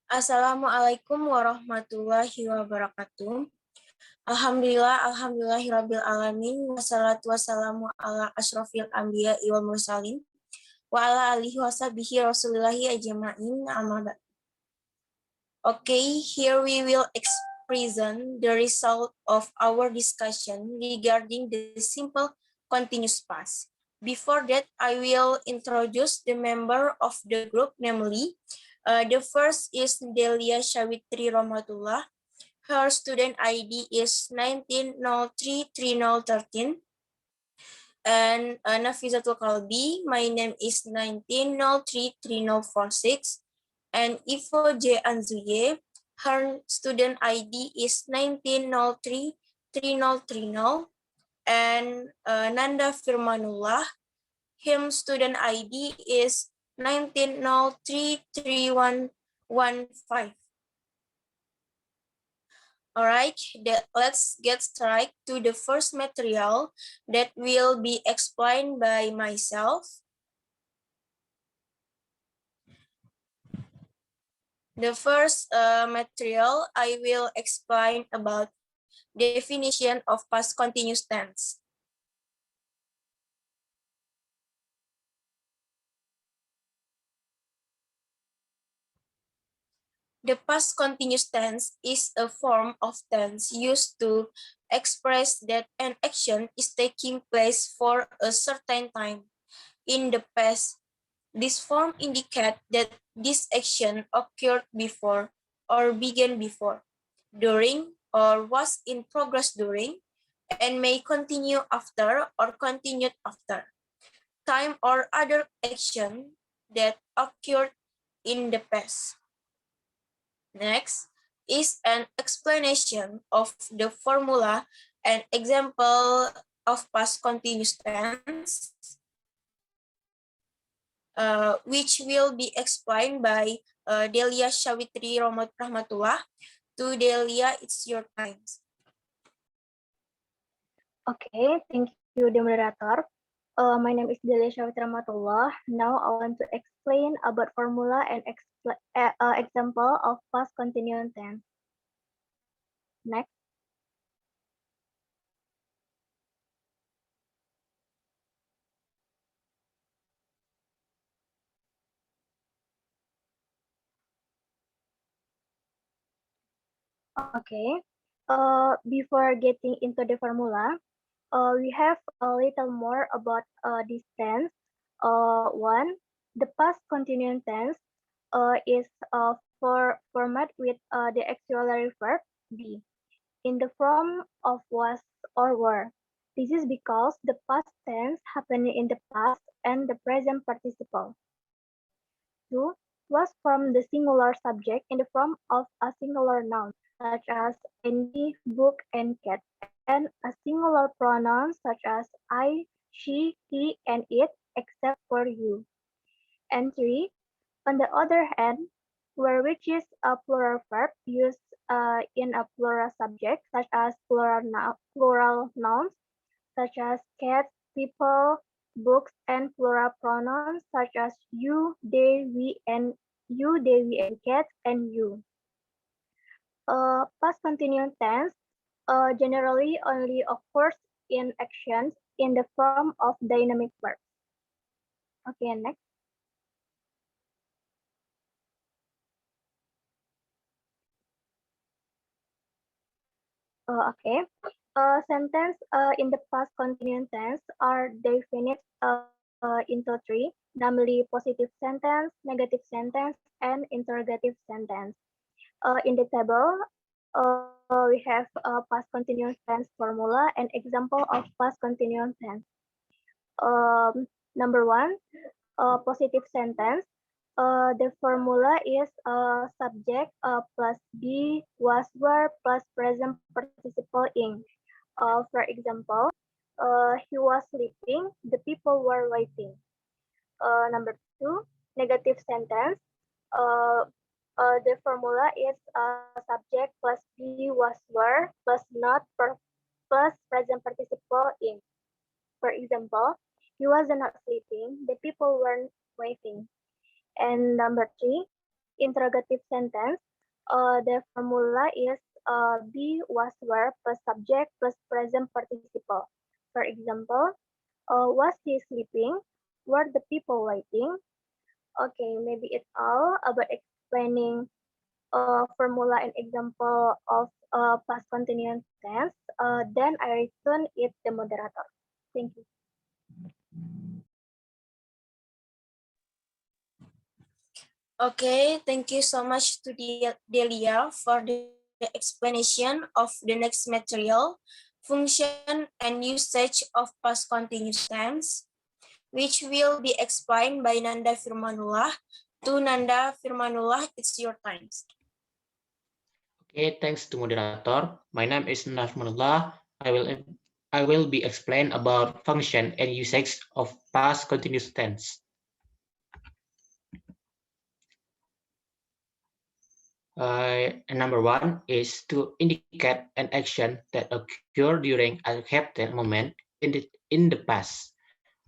Assalamualaikum warahmatullahi wabarakatuh. Alhamdulillahirabbil alamin wassalatu wassalamu ala asyrofil anbiya wal mursalin wa ala alihi washabihi rasulillahi ajma'in amma ba'd. Okay, here we will present the result of our discussion regarding the simple continuous past. Before that, I will introduce the member of the group, namely, the first is Delia Shawitri Rahmatullah. Her student ID is 19033013. And Nafizatul Kalbi, my name is 19033046. And Ivo J. Anzuye, her student ID is 19033030. And Nanda Firmanullah, him student ID is 19033115. All right, let's get straight to the first material that will be explained by myself. The first material I will explain about definition of past continuous tense. The past continuous tense is a form of tense used to express that an action is taking place for a certain time in the past. This form indicates that this action occurred before or began before, during, or was in progress during, and may continue after or continued after time or other action that occurred in the past. Next is an explanation of the formula and example of past continuous tense, which will be explained by Delia Shawitri Rahmatullah. To Delia, it's your time. Okay, thank you, the moderator. My name is Delia Shawitri Rahmatullah. Now I want to explain about formula and example of past continuous tense. Next. Okay. Before getting into the formula, we have a little more about this tense. One, the past continuous tense is format with the auxiliary verb be in the form of was or were. This is because the past tense happened in the past and the present participle. Two, was from the singular subject in the form of a singular noun, such as Andy, book, and cat, and a singular pronoun such as I, she, he, and it, except for you. And three, on the other hand, where which is a plural verb used in a plural subject, such as plural nouns, such as cats, people, books, and plural pronouns such as you, they, we, and cats, and you. Past continuous tense generally only occurs in actions in the form of dynamic verbs. Okay, next. Okay. Sentence in the past continuous tense are defined into three, namely positive sentence, negative sentence, and interrogative sentence. In the table, we have past continuous tense formula and example of past continuous tense. Number one, positive sentence. The formula is subject plus be was were plus present participle in. For example, he was sleeping, the people were waiting. Number two, negative sentence. Uh, the formula is subject plus be was were plus not plus present participle in. For example, he was not sleeping, the people weren't waiting. And number three, interrogative sentence, the formula is be was were plus subject plus present participle. For example, was he sleeping? Were the people waiting? Okay, maybe it's all about explaining formula and example of past continuous tense. Then I return it the moderator. Thank you. Okay, thank you so much to Delia for the explanation of the next material, function and usage of past continuous tense, which will be explained by Nanda Firmanullah. To Nanda Firmanullah, it's your time. Okay, thanks to moderator. My name is Nafmanullah. I will be explain about function and usage of past continuous tense. Number one is to indicate an action that occurred during a certain moment in the past.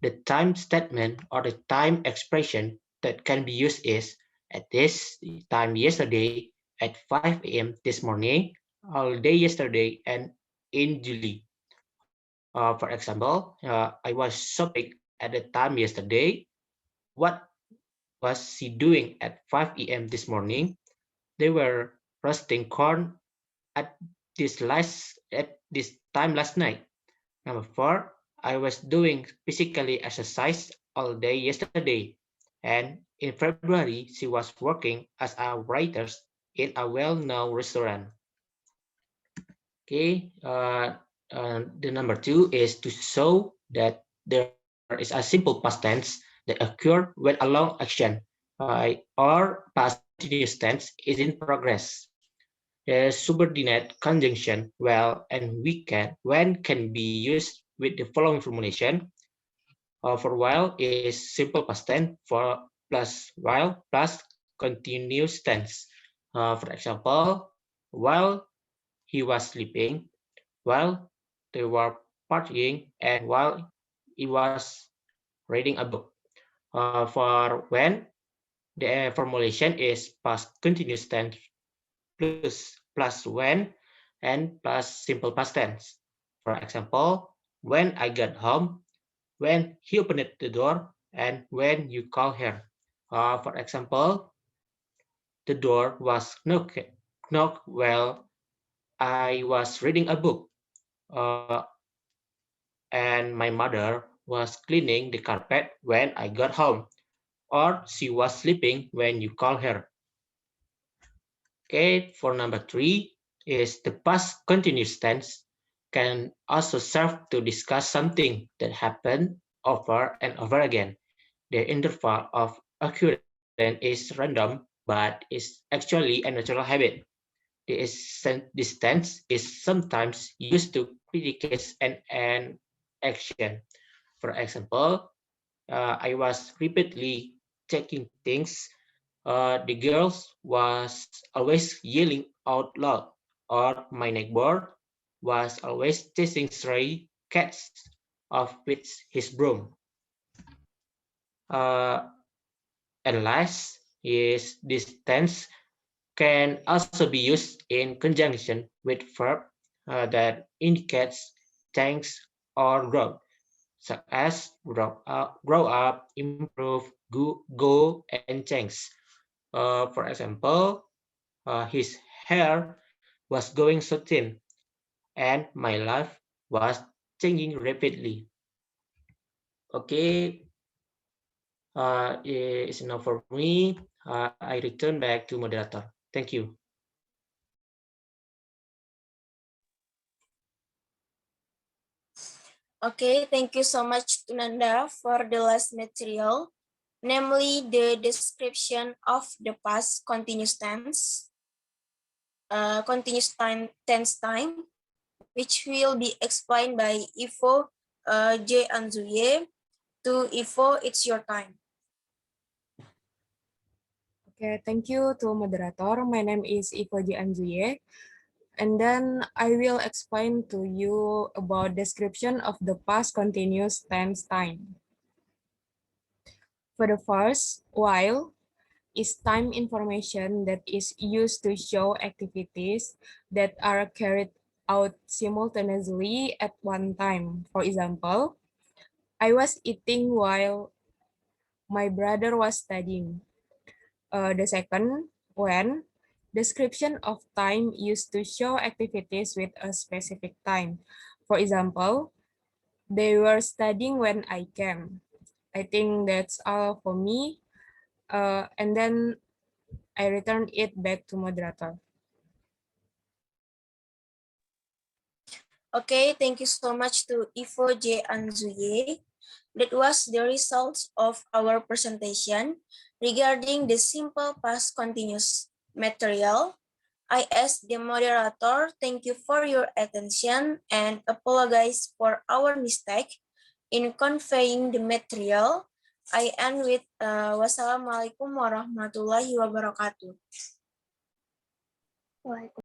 The time statement or the time expression that can be used is at this time yesterday, at 5 a.m. this morning, all day yesterday, and in July. For example, I was shopping at the time yesterday. What was she doing at 5 a.m. this morning? They were roasting corn at at this time last night. Number four, I was doing physically exercise all day yesterday, and in February she was working as a writer in a well-known restaurant. Okay, the number two is to show that there is a simple past tense that occurred when a long action or past continuous tense is in progress. The subordinate conjunction well and when can be used with the following formulation. For while is simple past tense for plus while plus continuous tense. For example, while he was sleeping, while they were partying, and while he was reading a book. For when, the formulation is past continuous tense plus when and plus simple past tense. For example, when I got home, when he opened the door, and when you call her. For example, the door was knocked while I was reading a book, uh, and my mother was cleaning the carpet when I got home, or she was sleeping when you call her. Okay, for number three is the past continuous tense can also serve to discuss something that happened over and over again. The interval of occurrence is random, but is actually a natural habit. This tense is sometimes used to predicate an action. For example, I was repeatedly checking things. The girls was always yelling out loud, or my neighbor was always chasing stray cats off with his broom. Uh, and last is this tense can also be used in conjunction with verb that indicates change or growth, such as grow up, improve, go and change. For example, his hair was going so thin, and my life was changing rapidly. Okay, it's enough for me. I return back to moderator. Thank you. Okay, thank you so much, Nanda, for the last material, namely the description of the past continuous tense, tense time, which will be explained by Ivo J. Anzuye. To Ivo, it's your time. Okay, thank you to moderator. My name is Ivo J. Anzuye. And then I will explain to you about description of the past continuous tense time. For the first, while, is time information that is used to show activities that are carried out simultaneously at one time. For example, I was eating while my brother was studying. The second, when, description of time used to show activities with a specific time. For example, they were studying when I came. I think that's all for me. And then I return it back to moderator. Okay, thank you so much to Ivo J. Anzuye. That was the results of our presentation regarding the simple past continuous material. I ask the moderator, thank you for your attention and apologize for our mistake in conveying the material. I end with wassalamualaikum warahmatullahi wabarakatuh. Waalaikumsalam.